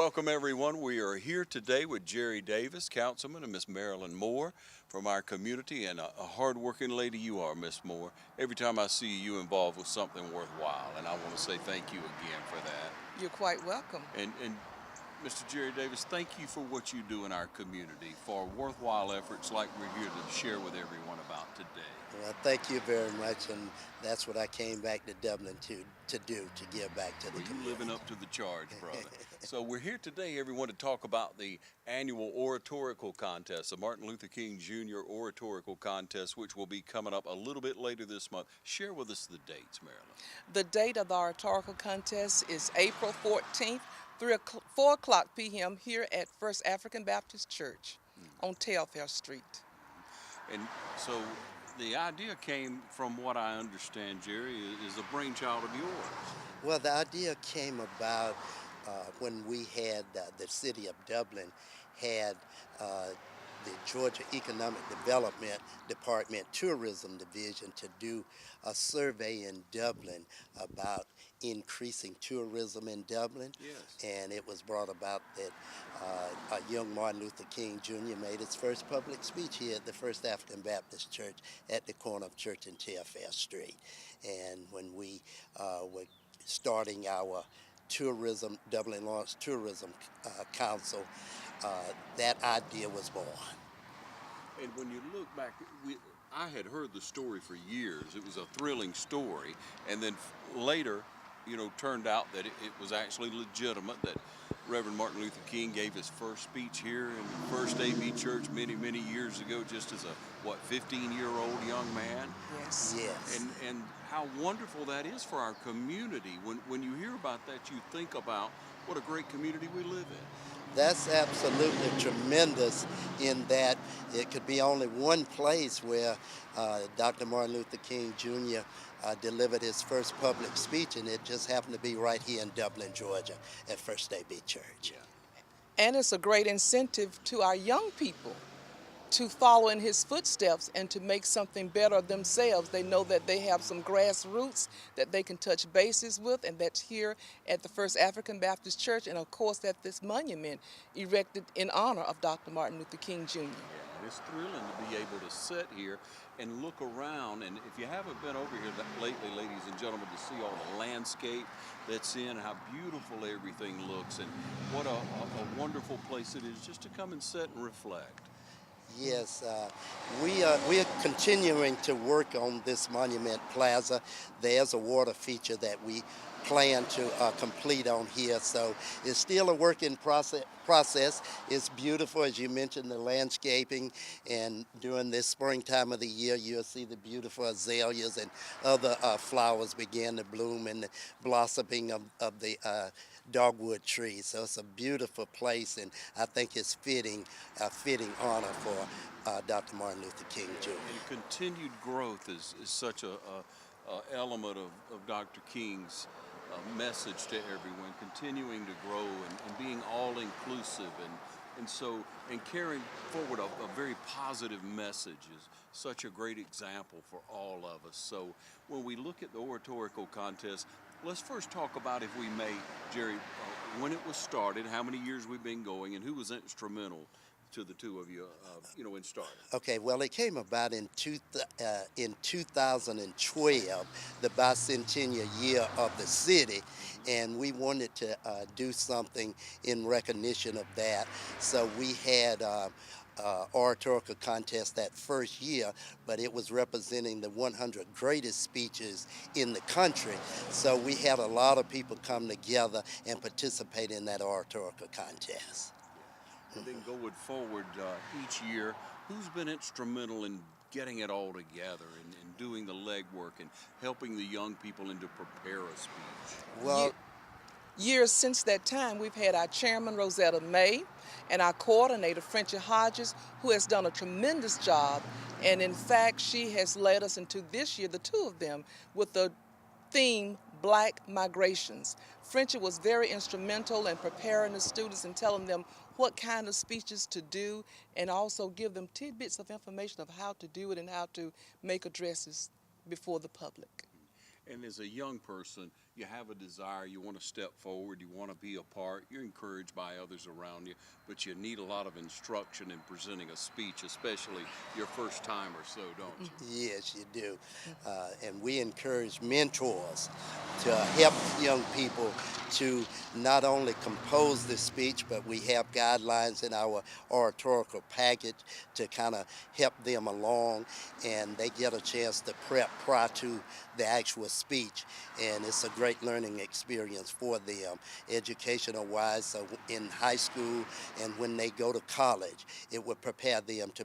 welcome everyone. We are here today with Jerry Davis, Councilman, and Miss Marilyn Moore from our community, and a hard-working lady you are, Miss Moore. Every time I see you involved with something worthwhile, and I want to say thank you again for that. You're quite welcome. And Mr. Jerry Davis, thank you for what you do in our community, for worthwhile efforts like we're here to share with everyone about today. Well, thank you very much, and that's what I came back to Dublin to do, to give back to the Well, community. you living up to the charge, brother. So we're here today, everyone, to talk about the annual Oratorical Contest, the Martin Luther King Jr. Oratorical Contest, which will be coming up a little bit later this month. Share with us the dates, Marilyn. The date of the Oratorical Contest is April 14th, 4 o'clock p.m. here at First African Baptist Church on Telfair Street. And so the idea came, from what I understand, Jerry, is a brainchild of yours. Well, the idea came about when we had the city of Dublin had the Georgia Economic Development Department Tourism Division to do a survey in Dublin about increasing tourism in Dublin. Yes. And it was brought about that a young Martin Luther King Jr. made his first public speech here at the First African Baptist Church at the corner of Church and Telfair Street. And when we were starting our tourism, Dublin Lawrence Tourism Council, that idea was born. And when you look back, I had heard the story for years. It was a thrilling story, and then later, turned out that it was actually legitimate, that Reverend Martin Luther King gave his first speech here in the First AB Church many, many years ago, just as a, 15-year-old young man? Yes. And how wonderful that is for our community. When you hear about that, you think about what a great community we live in. That's absolutely tremendous, in that it could be only one place where Dr. Martin Luther King Jr. Delivered his first public speech, and it just happened to be right here in Dublin, Georgia, at First AB Church. Yeah. And it's a great incentive to our young people to follow in his footsteps and to make something better of themselves. They know that they have some grassroots that they can touch bases with, and that's here at the First African Baptist Church, and of course at this monument erected in honor of Dr. Martin Luther King Jr. Yeah, it's thrilling to be able to sit here and look around, and if you haven't been over here lately, ladies and gentlemen, to see all the landscape that's in, how beautiful everything looks, and what a wonderful place it is just to come and sit and reflect. Yes, we are continuing to work on this Monument Plaza. There's a water feature that we plan to complete on here, so it's still a work in process. It's beautiful, as you mentioned, the landscaping, and during this springtime of the year, you'll see the beautiful azaleas and other flowers begin to bloom, and the blossoming of the dogwood trees. So it's a beautiful place, and I think it's fitting honor for Dr. Martin Luther King Jr. And continued growth is such a element of Dr. King's message to everyone, continuing to grow and being all-inclusive, and carrying forward a very positive message is such a great example for all of us. So when we look at the Oratorical Contest, let's first talk about, if we may, Jerry, when it was started, how many years we've been going, and who was instrumental to the two of you, in starting. Okay, well, it came about in 2012, the bicentennial year of the city, and we wanted to do something in recognition of that. So we had oratorical contest that first year, but it was representing the 100 greatest speeches in the country. So we had a lot of people come together and participate in that oratorical contest. And then going forward each year, who's been instrumental in getting it all together and doing the legwork and helping the young people to prepare a speech? Well, Years since that time, we've had our chairman, Rosetta May, and our coordinator, Frenchie Hodges, who has done a tremendous job. And in fact, she has led us into this year, the two of them, with the theme, Black Migrations. Frenchie was very instrumental in preparing the students and telling them what kind of speeches to do, and also give them tidbits of information of how to do it and how to make addresses before the public. And as a young person, you have a desire, you want to step forward, you want to be a part, you're encouraged by others around you, but you need a lot of instruction in presenting a speech, especially your first time or so, don't you? Yes, you do. And we encourage mentors to help young people to not only compose the speech, but we have guidelines in our oratorical package to kind of help them along, and they get a chance to prep prior to the actual speech. And it's a great learning experience for them, educational wise. So in high school and when they go to college, it will prepare them to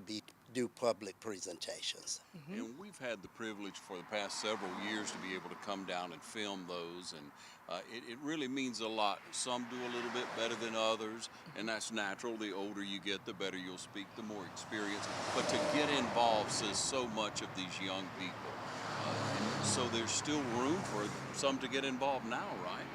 do public presentations. And we've had the privilege for the past several years to be able to come down and film those, and it really means a lot. Some do a little bit better than others, and that's natural. The older you get, the better you'll speak, the more experience. But to get involved says so much of these young people. And so there's still room for some to get involved now, right?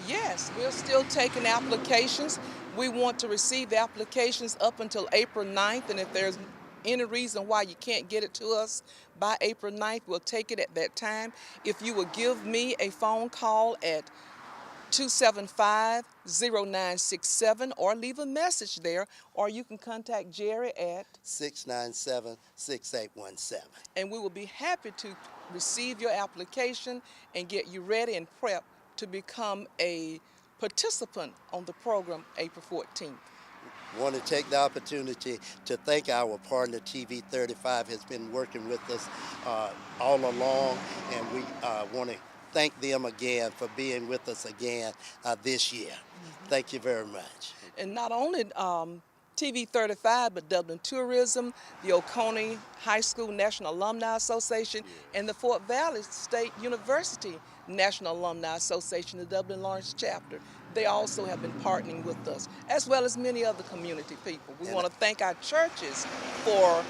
Yes, we're still taking applications. We want to receive the applications up until April 9th, and if there's any reason why you can't get it to us by April 9th, we'll take it at that time. If you will give me a phone call at 275-0967 or leave a message there, or you can contact Jerry at 697-6817. and we will be happy to receive your application and get you ready and prepped to become a participant on the program April 14th. Want to take the opportunity to thank our partner TV 35 has been working with us all along, and we want to thank them again for being with us again this year. Thank you very much. And not only TV 35, but Dublin Tourism, the Oconee High School National Alumni Association, and the Fort Valley State University National Alumni Association, the Dublin Lawrence chapter. They also have been partnering with us, as well as many other community people. We want to thank our churches for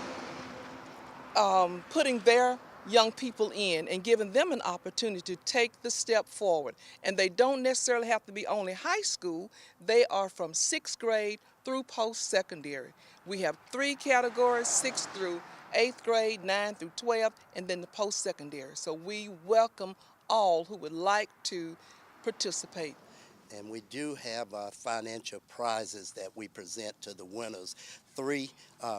putting their young people in and giving them an opportunity to take the step forward. And they don't necessarily have to be only high school. They are from 6th grade through post-secondary. We have 3 categories, 6th through 8th grade, 9 through 12, and then the post-secondary. So we welcome all who would like to participate. And we do have financial prizes that we present to the winners, 3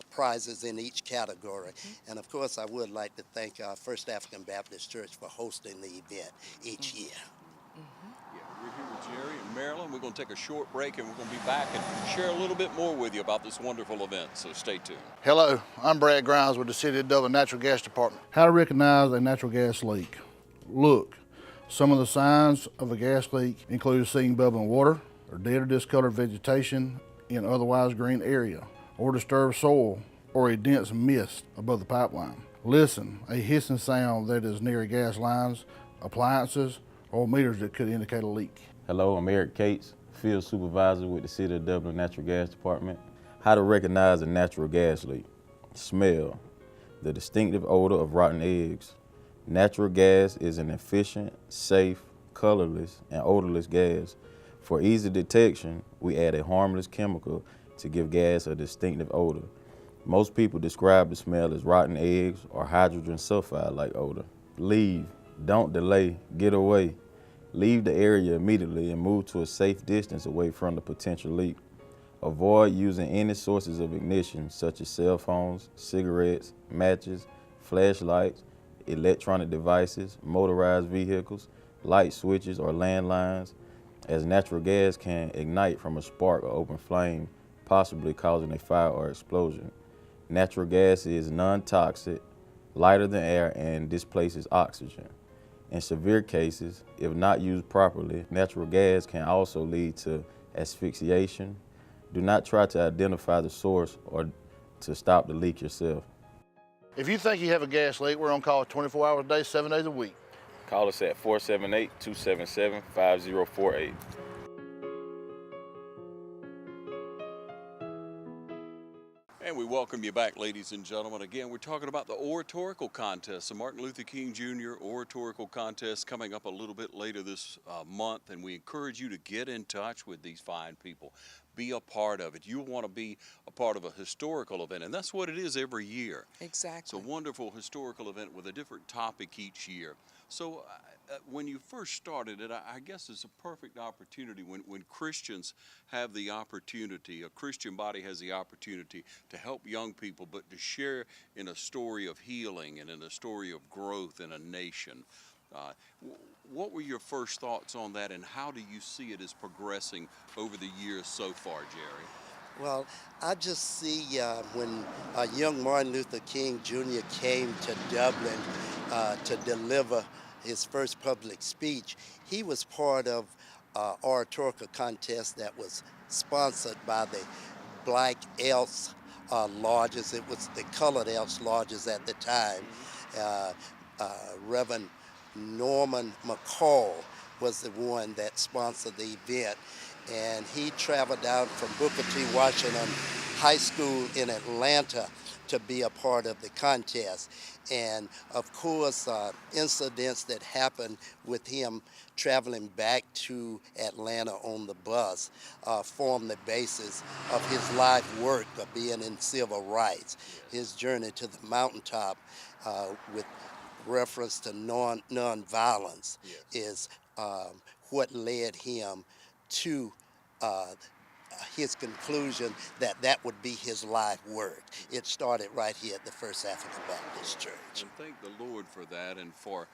prizes in each category. And of course, I would like to thank First African Baptist Church for hosting the event each year. Yeah, we're here with Jerry and Marilyn. We're going to take a short break, and we're going to be back and share a little bit more with you about this wonderful event, so stay tuned. Hello, I'm Brad Grimes with the City of Dublin Natural Gas Department. How to recognize a natural gas leak. Look, some of the signs of a gas leak include seeing bubbling water, or dead or discolored vegetation in otherwise green area, or disturbed soil, or a dense mist above the pipeline. Listen, a hissing sound that is near gas lines, appliances, or meters that could indicate a leak. Hello, I'm Eric Cates, Field Supervisor with the City of Dublin Natural Gas Department. How to recognize a natural gas leak. Smell. The distinctive odor of rotten eggs. Natural gas is an efficient, safe, colorless, and odorless gas. For easy detection, we add a harmless chemical to give gas a distinctive odor. Most people describe the smell as rotten eggs or hydrogen sulfide-like odor. Leave. Don't delay. Get away. Leave the area immediately and move to a safe distance away from the potential leak. Avoid using any sources of ignition such as cell phones, cigarettes, matches, flashlights, electronic devices, motorized vehicles, light switches, or landlines, as natural gas can ignite from a spark or open flame, possibly causing a fire or explosion. Natural gas is non-toxic, lighter than air, and displaces oxygen. In severe cases, if not used properly, natural gas can also lead to asphyxiation. Do not try to identify the source or to stop the leak yourself. If you think you have a gas leak, we're on call 24 hours a day, 7 days a week. Call us at 478-277-5048. And we welcome you back, ladies and gentlemen. Again, we're talking about the Oratorical Contest, the Martin Luther King Jr. Oratorical Contest coming up a little bit later this month, and we encourage you to get in touch with these fine people. be a part of it. You want to be a part of a historical event, and that's what it is every year. Exactly. It's a wonderful historical event with a different topic each year. So when you first started it, I guess it's a perfect opportunity when Christians have the opportunity, a Christian body has the opportunity to help young people, but to share in a story of healing and in a story of growth in a nation. What were your first thoughts on that, and how do you see it as progressing over the years so far, Jerry? Well, I just see when young Martin Luther King Jr. came to Dublin to deliver his first public speech, he was part of oratorical contest that was sponsored by the Black Elks lodges. It was the Colored Elks lodges at the time. Uh, Reverend Norman McCall was the one that sponsored the event, and he traveled down from Booker T. Washington High School in Atlanta to be a part of the contest. And of course, incidents that happened with him traveling back to Atlanta on the bus formed the basis of his life work of being in civil rights. His journey to the mountaintop with reference to nonviolence is what led him to his conclusion that that would be his life work. It started right here at the First African Baptist Church. And thank the Lord for that, and for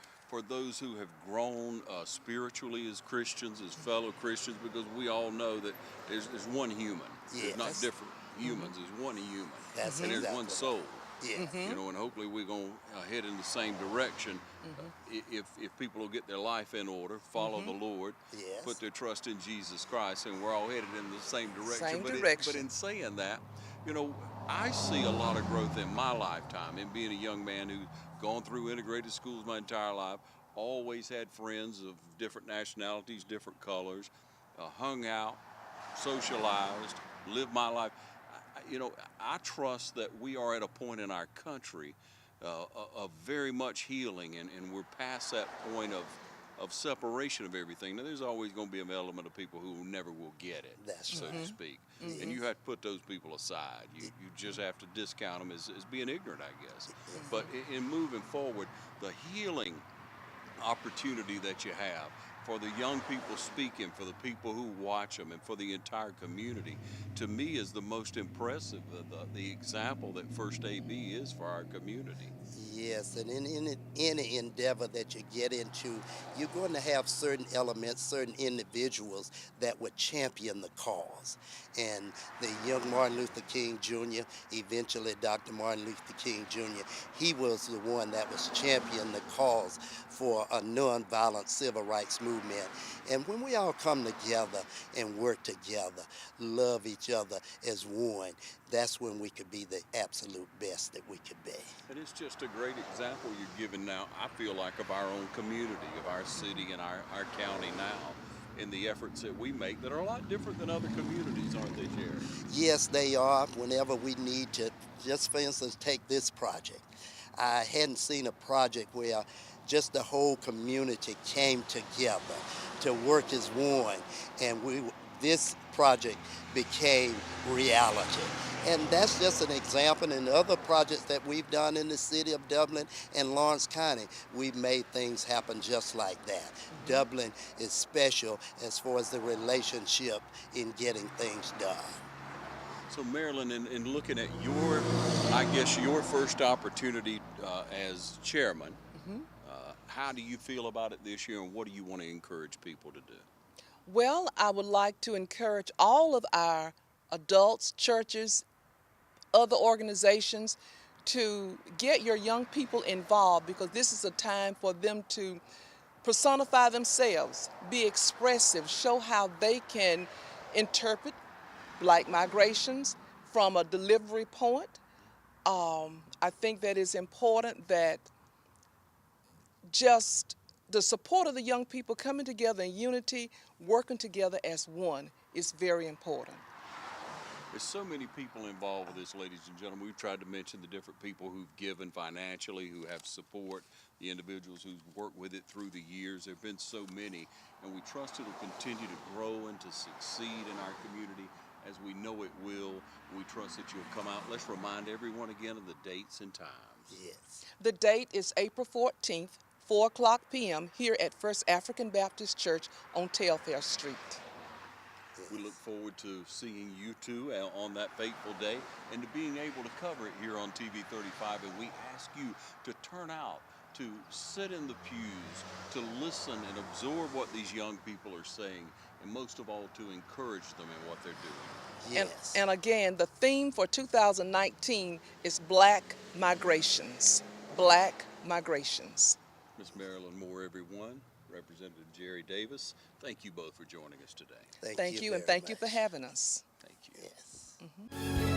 those who have grown spiritually as Christians, as fellow Christians, because we all know that there's one human. There's not Yes. different humans. There's one human. That's and there's exactly one right. soul. Yeah. You know, and hopefully we're going to head in the same direction. If people will get their life in order, follow the Lord, Yes. put their trust in Jesus Christ, and we're all headed in the same direction. Same But direction. in saying that, you know, I see a lot of growth in my lifetime in being a young man who's gone through integrated schools my entire life, always had friends of different nationalities, different colors, hung out, socialized, lived my life. You know, I trust that we are at a point in our country of very much healing, and we're past that point of separation of everything. Now, there's always going to be an element of people who never will get it, That's so right. to speak. And you have to put those people aside. You just have to discount them as being ignorant, I guess. But in moving forward, the healing opportunity that you have for the young people speaking, for the people who watch them, and for the entire community, to me is the most impressive, the example that First AB is for our community. Yes, and in any endeavor that you get into, you're going to have certain elements, certain individuals that would champion the cause. And the young Martin Luther King Jr., eventually Dr. Martin Luther King Jr., he was the one that was championing the cause for a nonviolent civil rights movement. And when we all come together and work together, love each other as one, that's when we could be the absolute best that we could be. And it's just a great example you're giving now, I feel like, of our own community, of our city and our county now, in the efforts that we make that are a lot different than other communities, aren't they, Jerry? Yes, they are. Whenever we need to, just for instance, take this project. I hadn't seen a project where just the whole community came together to work as one, and this project became reality. And that's just an example. In other projects that we've done in the city of Dublin and Lawrence County, we've made things happen just like that. Dublin is special as far as the relationship in getting things done. So Marilyn, in looking at your first opportunity as chairman, how do you feel about it this year, and what do you want to encourage people to do? Well, I would like to encourage all of our adults, churches, other organizations to get your young people involved, because this is a time for them to personify themselves, be expressive, show how they can interpret like migrations from a delivery point. I think that it's important that just the support of the young people coming together in unity, working together as one is very important. There's so many people involved with this, ladies and gentlemen. We've tried to mention the different people who've given financially, who have support, the individuals who've worked with it through the years. There have been so many, and we trust it will continue to grow and to succeed in our community. as we know it will. We trust that you'll come out. Let's remind everyone again of the dates and times. Yes. The date is April 14th, 4 o'clock p.m. here at First African Baptist Church on Telfair Street. We look forward to seeing you two on that fateful day and to being able to cover it here on TV 35. And we ask you to turn out, to sit in the pews, to listen and absorb what these young people are saying, and most of all, to encourage them in what they're doing. Yes. And again, the theme for 2019 is Black Migrations. Black Migrations. Miss Marilyn Moore, everyone. Representative Jerry Davis, thank you both for joining us today. Thank you, and very thank you for much. having us. Thank you. Yes.